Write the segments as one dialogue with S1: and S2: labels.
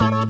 S1: Hello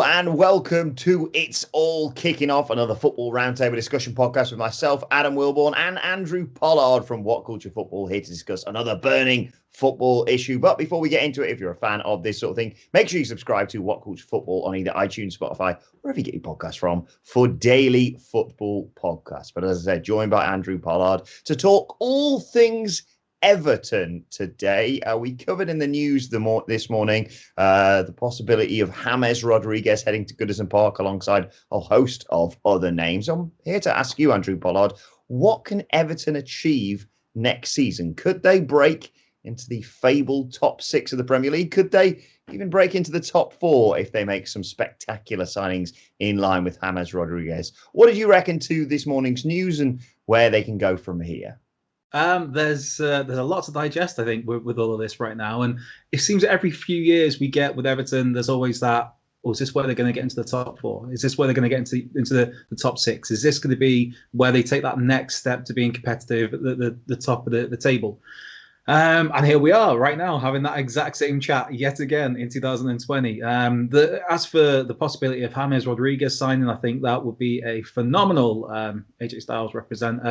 S1: and welcome to It's All Kicking Off, another football roundtable discussion podcast with myself, Adam Wilbourn, and Andrew Pollard from WhatCulture Football, here to discuss another burning football issue. But before we get into it, if you're a fan of this sort of thing, make sure you subscribe to WhatCulture Football on either iTunes, Spotify, wherever you get your podcasts from, for daily football podcasts. But as I said, joined by Andrew Pollard to talk all things Everton today. We covered in the news this morning the possibility of James Rodriguez heading to Goodison Park alongside a host of other names. I'm here to ask you, Andrew Pollard, what can Everton achieve next season? Could they break into the fabled top six of the Premier League? Could they even break into the top four if they make some spectacular signings in line with James Rodriguez? What did you reckon to this morning's news and where they can go from here?
S2: There's a lot to digest, I think, with all of this right now. And it seems that every few years we get with Everton, there's always that, is this where they're going to get into the top four? Is this where they're going to get into the top six? Is this going to be where they take that next step to being competitive at the top of the table? And here we are right now having that exact same chat yet again in 2020. As for the possibility of James Rodriguez signing, I think that would be a phenomenal AJ Styles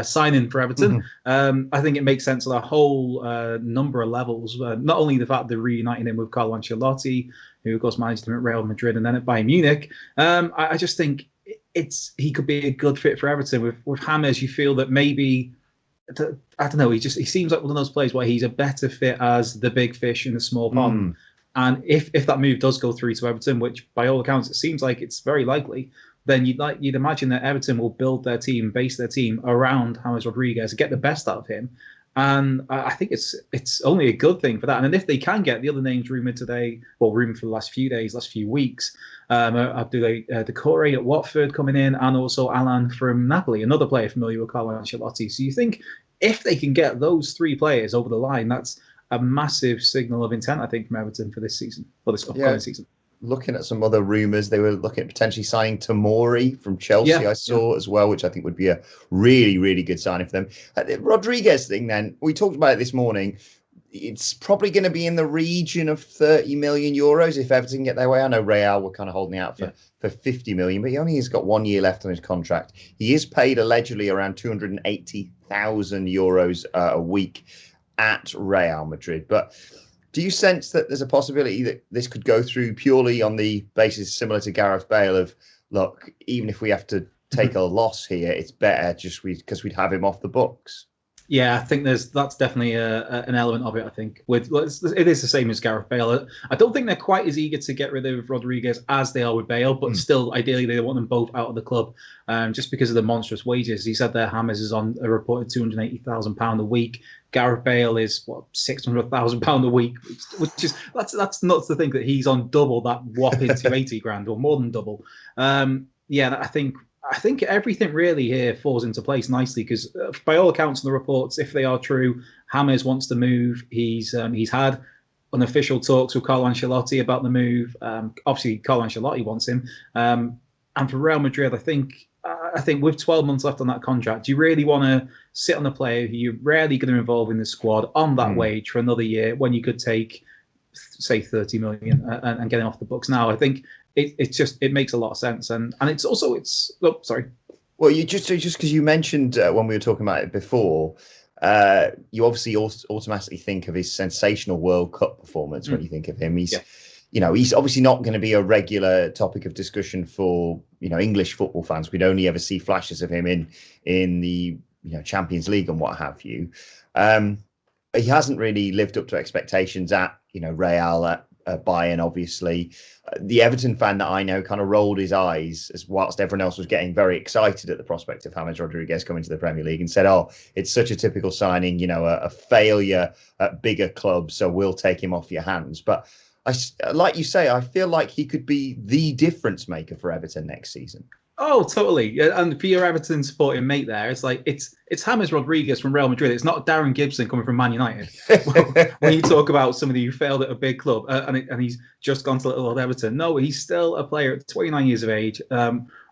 S2: signing for Everton. I think it makes sense on a whole number of levels. Not only the fact they're reuniting him with Carlo Ancelotti, who of course managed him at Real Madrid and then at Bayern Munich. I just think he could be a good fit for Everton. With James, you feel that maybe, I don't know. He seems like one of those players where he's a better fit as the big fish in the small pond. And if that move does go through to Everton, which by all accounts it seems like it's very likely, then you'd imagine that Everton will build their team, base their team around James Rodriguez, get the best out of him. And I think it's only a good thing for that. And if they can get the other names rumored today, rumored for the last few days, last few weeks, Abdoulaye Doucouré at Watford coming in, and also Alan from Napoli, another player familiar with Carlo Ancelotti. So you think if they can get those three players over the line, that's a massive signal of intent, I think, from Everton for this season, or this upcoming season.
S1: Looking at some other rumours, they were looking at potentially signing Tomori from Chelsea, I saw as well, which I think would be a really, really good signing for them. The Rodriguez thing then, we talked about it this morning. It's probably going to be in the region of 30 million euros if Everton get their way. I know Real were kind of holding out for 50 million, but he only has got 1 year left on his contract. He is paid allegedly around 280,000 euros a week at Real Madrid. But do you sense that there's a possibility that this could go through purely on the basis similar to Gareth Bale of, look, even if we have to take a loss here, it's better just because we'd have him off the books?
S2: Yeah, I think that's definitely an element of it. I think it is the same as Gareth Bale. I don't think they're quite as eager to get rid of Rodriguez as they are with Bale, but still, ideally, they want them both out of the club, just because of the monstrous wages. He said that James is on a reported £280,000 a week. Gareth Bale is £600,000 a week, which is that's nuts to think that he's on double that whopping £280,000 or more than double. I think everything really here falls into place nicely because, by all accounts and the reports, if they are true, James wants to move. He's had unofficial talks with Carlo Ancelotti about the move. Obviously, Carlo Ancelotti wants him. And for Real Madrid, I think with 12 months left on that contract, you really want to sit on a player who you're rarely going to involve in the squad on that wage for another year when you could take, say, 30 million and get him off the books now. I think it makes a lot of sense, and it's also sorry.
S1: Well, you just because you mentioned when we were talking about it before, you obviously automatically think of his sensational World Cup performance when you think of him. He's obviously not going to be a regular topic of discussion for English football fans. We'd only ever see flashes of him in the Champions League and what have you. He hasn't really lived up to expectations at Real, at Bayern, obviously. The Everton fan that I know kind of rolled his eyes as whilst everyone else was getting very excited at the prospect of James Rodriguez coming to the Premier League and said, it's such a typical signing, a failure at bigger clubs, so we'll take him off your hands. But like you say, I feel like he could be the difference maker for Everton next season.
S2: Oh, totally. And for your Everton supporting mate there, it's like it's James Rodriguez from Real Madrid. It's not Darren Gibson coming from Man United. When you talk about somebody who failed at a big club and he's just gone to little old Everton. No, he's still a player at 29 years of age.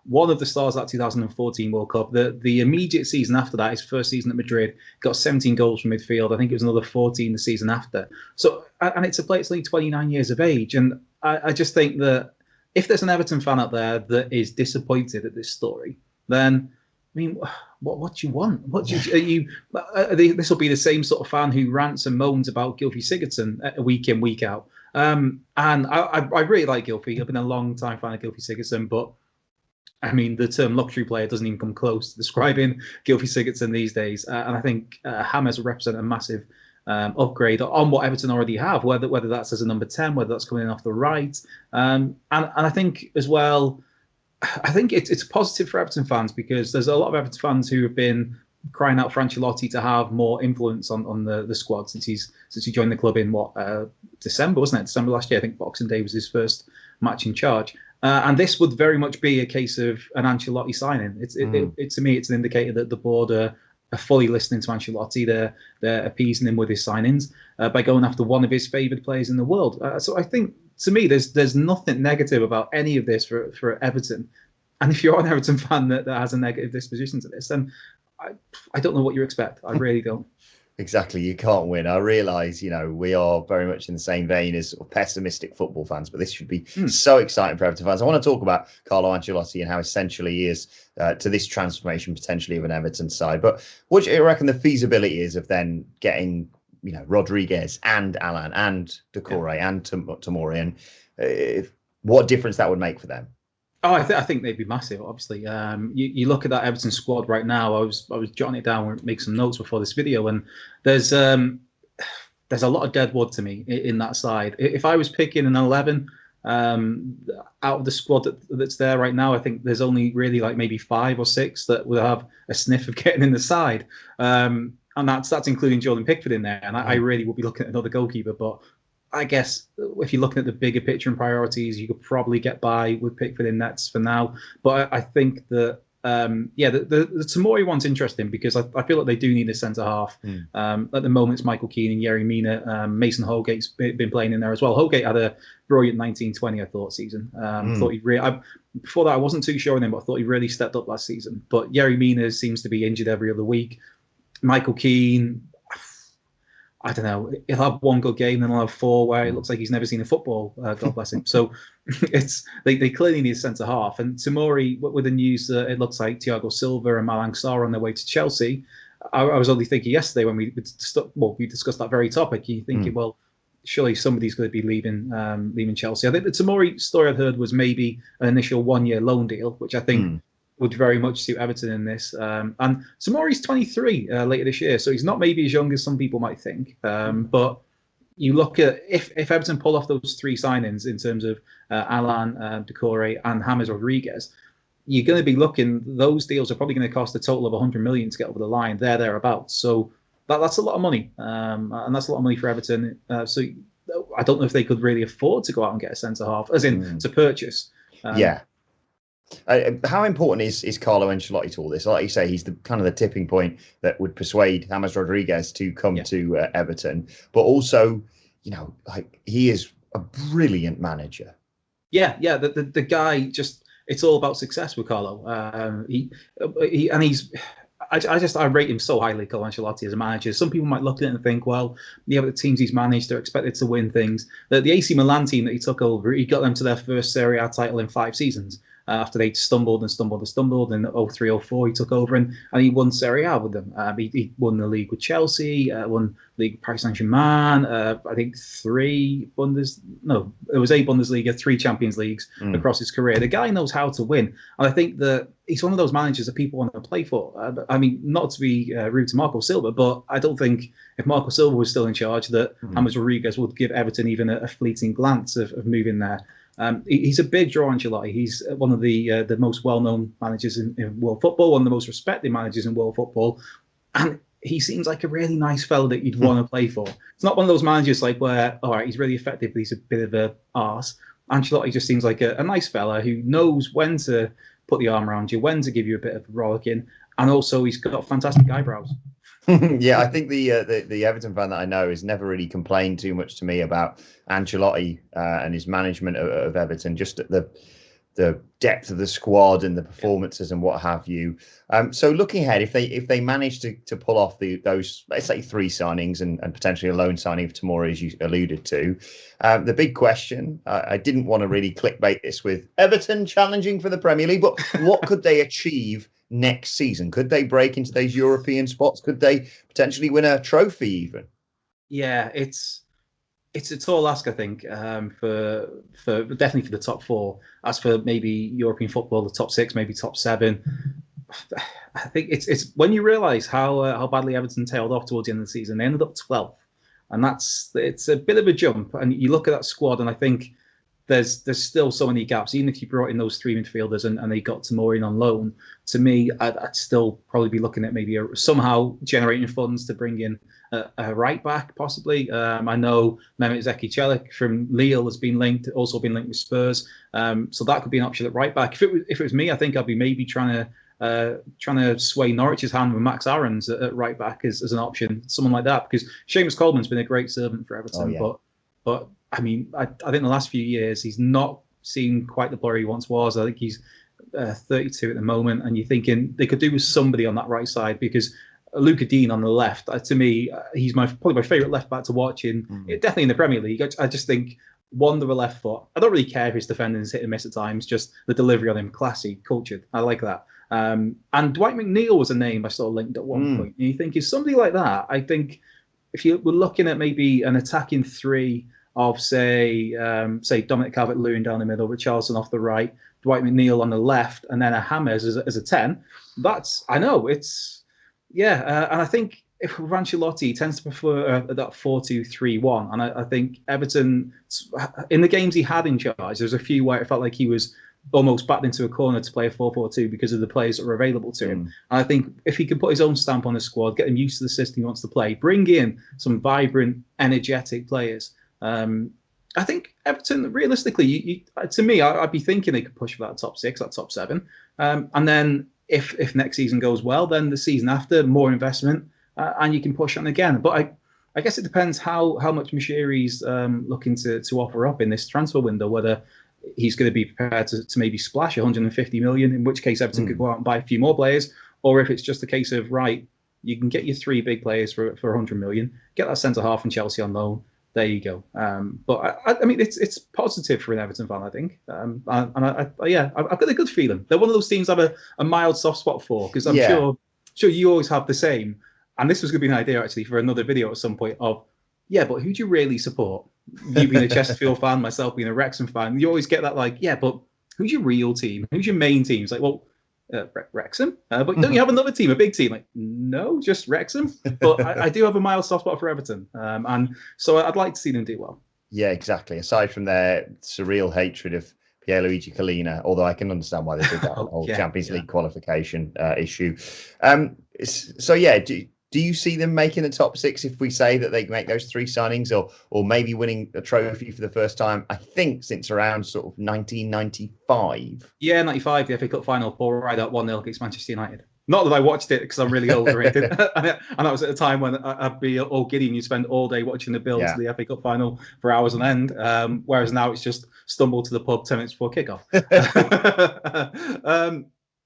S2: one of the stars of that 2014 World Cup. The immediate season after that, his first season at Madrid, got 17 goals from midfield. I think it was another 14 the season after. So, and it's a player that's only 29 years of age. And I just think that if there's an Everton fan out there that is disappointed at this story, then I mean, what do you want? What do you? This will be the same sort of fan who rants and moans about Gylfi Sigurdsson week in, week out. And I really like Gylfi. I've been a long time fan of Gylfi Sigurdsson, but I mean, the term luxury player doesn't even come close to describing Gylfi Sigurdsson these days. And I think James will represent a massive upgrade on what Everton already have, whether that's as a number 10, whether that's coming in off the right. And I think as well, I think it's positive for Everton fans because there's a lot of Everton fans who have been crying out for Ancelotti to have more influence on the squad since he joined the club in December, wasn't it? December last year. I think Boxing Day was his first match in charge. And this would very much be a case of an Ancelotti signing. To me, it's an indicator that the board are fully listening to Ancelotti. They're appeasing him with his signings by going after one of his favoured players in the world. So I think, to me, there's nothing negative about any of this for Everton. And if you're an Everton fan that has a negative disposition to this, then I don't know what you expect. I really don't.
S1: Exactly. You can't win. I realise, we are very much in the same vein as sort of pessimistic football fans, but this should be so exciting for Everton fans. I want to talk about Carlo Ancelotti and how essential he is to this transformation potentially of an Everton side. But what do you reckon the feasibility is of then getting, Rodriguez and Alan and Doucouré and Tomori, and what difference that would make for them?
S2: Oh, I think they'd be massive. Obviously, you look at that Everton squad right now. I was jotting it down and make some notes before this video, and there's a lot of dead wood to me in that side. If I was picking an 11 out of the squad that's there right now, I think there's only really like maybe 5 or 6 that would have a sniff of getting in the side, and that's including Jordan Pickford in there. And I really will be looking at another goalkeeper, but I guess if you're looking at the bigger picture and priorities, you could probably get by with Pickford in nets for now. But I think that, the Tomori one's interesting because I feel like they do need a centre-half. At the moment, it's Michael Keane and Yerry Mina. Mason Holgate's been playing in there as well. Holgate had a brilliant 19-20, I thought, season. Thought before that, I wasn't too sure on him, but I thought he really stepped up last season. But Yerry Mina seems to be injured every other week. Michael Keane, I don't know. He'll have one good game, then he'll have 4 where it looks like he's never seen a football. God bless him. So they clearly need a centre half. And Tomori, with the news that it looks like Thiago Silva and Malang Sarr on their way to Chelsea, I was only thinking yesterday when we discussed that very topic. You're thinking, well, surely somebody's going to be leaving Chelsea. I think the Tomori story I'd heard was maybe an initial 1-year loan deal, which I think would very much suit Everton in this. And Tomori's 23 later this year, so he's not maybe as young as some people might think. But you look at if Everton pull off those 3 signings in terms of Alan, Doucouré, and James Rodriguez, you're going to be looking. Those deals are probably going to cost a total of 100 million to get over the line. Thereabouts. So that's a lot of money, and that's a lot of money for Everton. So I don't know if they could really afford to go out and get a centre half, as in to purchase.
S1: How important is Carlo Ancelotti to all this? Like you say, he's the kind of the tipping point that would persuade James Rodriguez to come to Everton. But also, he is a brilliant manager.
S2: Yeah. The guy just, it's all about success with Carlo. I rate him so highly, Carlo Ancelotti, as a manager. Some people might look at it and think, well, but the teams he's managed, they're expected to win things. The AC Milan team that he took over, he got them to their first Serie A title in 5 seasons. After they stumbled in 03-04, he took over and he won Serie A with them. He won the league with Chelsea, won the league with Paris Saint-Germain. I think it was 8 Bundesliga, 3 Champions Leagues across his career. The guy knows how to win, and I think that he's one of those managers that people want to play for. Not to be rude to Marco Silva, but I don't think if Marco Silva was still in charge that James Rodriguez would give Everton even a fleeting glance of moving there. He's a big draw, Ancelotti. He's one of the most well-known managers in world football, one of the most respected managers in world football, and he seems like a really nice fella that you'd want to play for. It's not one of those managers where, all right, he's really effective, but he's a bit of a arse. Ancelotti just seems like a nice fella who knows when to put the arm around you, when to give you a bit of a rollicking, and also he's got fantastic eyebrows.
S1: Yeah, I think the Everton fan that I know has never really complained too much to me about Ancelotti and his management of Everton. Just the the depth of the squad and the performances and what have you. So looking ahead, if they manage to pull off those, let's say, 3 signings and potentially a loan signing of Tomori, as you alluded to, the big question, I didn't want to really clickbait this with Everton challenging for the Premier League, but what could they achieve next season? Could they break into those European spots? Could they potentially win a trophy even?
S2: Yeah, it's a tall ask, I think, for definitely for the top 4. As for maybe European football, the top 6, maybe top 7. I think it's when you realise how badly Everton tailed off towards the end of the season. They ended up 12th, and it's a bit of a jump. And you look at that squad, and I think there's still so many gaps. Even if you brought in those 3 midfielders and they got Tomori in on loan, to me, I'd still probably be looking at maybe somehow generating funds to bring in a right back, possibly. I know Mehmet Zeki from Lille has been also been linked with Spurs. So that could be an option at right back. If it was me, I think I'd be maybe trying to sway Norwich's hand with Max Aarons at right back as an option, someone like that. Because Seamus Coleman's been a great servant for Everton, but I mean, I think the last few years he's not seen quite the player he once was. I think he's 32 at the moment, and you're thinking they could do with somebody on that right side, because Luca Dean on the left, to me, he's probably my favourite left back to watch definitely in the Premier League. I just think the left foot. I don't really care if his defending is hit and miss at times. Just the delivery on him, classy, cultured. I like that. And Dwight McNeil was a name I saw linked at one point. And you think if somebody like that, I think if you were looking at maybe an attacking 3 of say Dominic Calvert-Lewin down the middle, Richarlison off the right, Dwight McNeil on the left, and then a James as a 10. And I think if Ancelotti tends to prefer that 4-2-3-1, and I think Everton, in the games he had in charge, there's a few where it felt like he was almost backed into a corner to play a 4-4-2 because of the players that were available to him. And I think if he could put his own stamp on the squad, get him used to the system he wants to play, bring in some vibrant, energetic players, I think Everton, realistically, to me, I'd be thinking they could push for that top 6, that top 7. And then if next season goes well, then the season after, more investment, and you can push on again. But I guess it depends how much Moshiri's looking to offer up in this transfer window, whether he's going to be prepared to maybe splash 150 million, in which case Everton could go out and buy a few more players, or if it's just a case of, right, you can get your 3 big players for 100 million, get that centre-half from Chelsea on loan, there you go. But I mean, it's positive for an Everton fan, I think. I've got a good feeling. They're one of those teams I have a mild soft spot for, because I'm sure you always have the same. And this was going to be an idea actually for another video at some point of, but who do you really support? You being a Chesterfield fan, myself being a Wrexham fan, you always get that but who's your real team? Who's your main team? It's like, well, Wrexham, but don't you have another team, a big team? Like, no, just Wrexham. But I do have a mild soft spot for Everton, and so I'd like to see them do well.
S1: Yeah, exactly. Aside from their surreal hatred of Pierluigi Collina, although I can understand why they did that whole Champions League qualification issue. Do you see them making the top 6 if we say that they make those 3 signings, or maybe winning a trophy for the first time, I think, since around sort of 1995?
S2: Yeah, 95, the FA Cup final, Paul Ryder 1-0 against Manchester United. Not that I watched it because I'm really old or anything. And that was at a time when I'd be all giddy and you spend all day watching the build to the FA Cup final for hours on end. Whereas now it's just stumble to the pub 10 minutes before kickoff.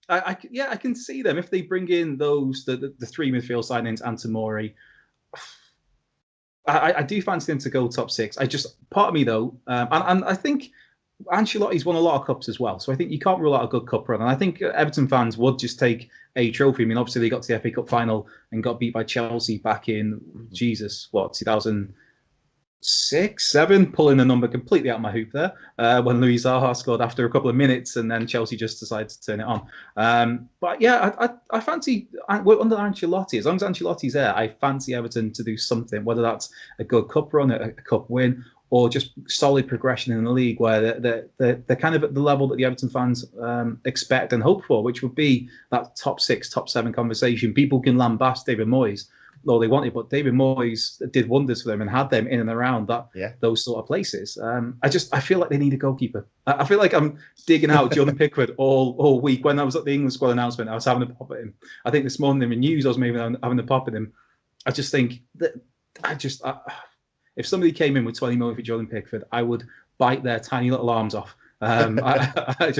S2: I can see them if they bring in the 3 midfield signings and Tomori. I do fancy them to go top 6. Part of me though, and I think Ancelotti's won a lot of cups as well, so I think you can't rule out a good cup run. And I think Everton fans would just take a trophy. I mean, obviously they got to the FA Cup final and got beat by Chelsea back in 2006-7, pulling the number completely out of my hoop there, when Luis Zaha scored after a couple of minutes, and then Chelsea just decided to turn it on. But yeah, I fancy under Ancelotti, as long as Ancelotti's there, I fancy Everton to do something, whether that's a good cup run, a cup win, or just solid progression in the league where they're kind of at the level that the Everton fans expect and hope for, which would be that top 6, top 7 conversation. People can lambast David Moyes all they wanted, but David Moyes did wonders for them and had them in and around those sort of places. I feel like they need a goalkeeper. I feel like I'm digging out Jordan Pickford all week. When I was at the England squad announcement, I was having a pop at him. I think this morning in the news I was maybe having a pop at him. I just think that if somebody came in with 20 million for Jordan Pickford, I would bite their tiny little arms off I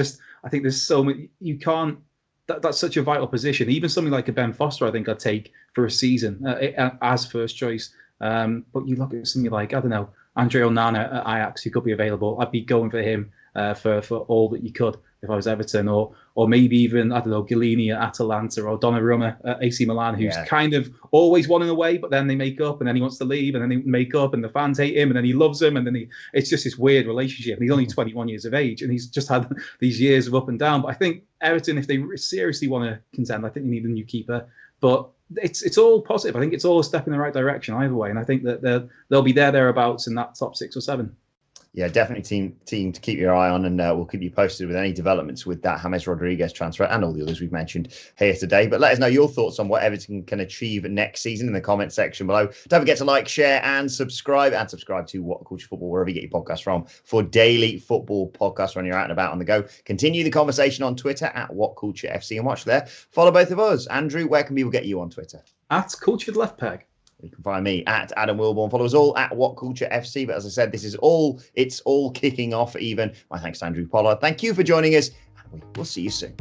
S2: think there's so many. You can't. That's such a vital position. Even something like a Ben Foster, I think I'd take for a season as first choice. But you look at something like, I don't know, Andre Onana at Ajax, who could be available. I'd be going for him for all that you could if I was Everton, or maybe even, I don't know, Galini at Atalanta, or Donnarumma at AC Milan, who's kind of always wanting away, but then they make up, and then he wants to leave, and then they make up, and the fans hate him, and then he loves them, and then it's just this weird relationship. And he's only 21 years of age, and he's just had these years of up and down. But I think Everton, if they seriously want to contend, I think they need a new keeper. But it's all positive. I think it's all a step in the right direction either way, and I think that they'll be thereabouts in that top 6 or 7.
S1: Yeah, definitely team to keep your eye on, and we'll keep you posted with any developments with that James Rodriguez transfer and all the others we've mentioned here today. But let us know your thoughts on what Everton can achieve next season in the comment section below. Don't forget to like, share, and subscribe to What Culture Football, wherever you get your podcasts from, for daily football podcasts when you're out and about on the go. Continue the conversation on Twitter at WhatCultureFC and watch there. Follow both of us. Andrew, where can people get you on Twitter?
S2: At Cultured Left Peg.
S1: You can find me at Adam Wilbourn. Follow us all at WhatCultureFC. But as I said, it's all kicking off even. My thanks to Andrew Pollard. Thank you for joining us, and we'll see you soon.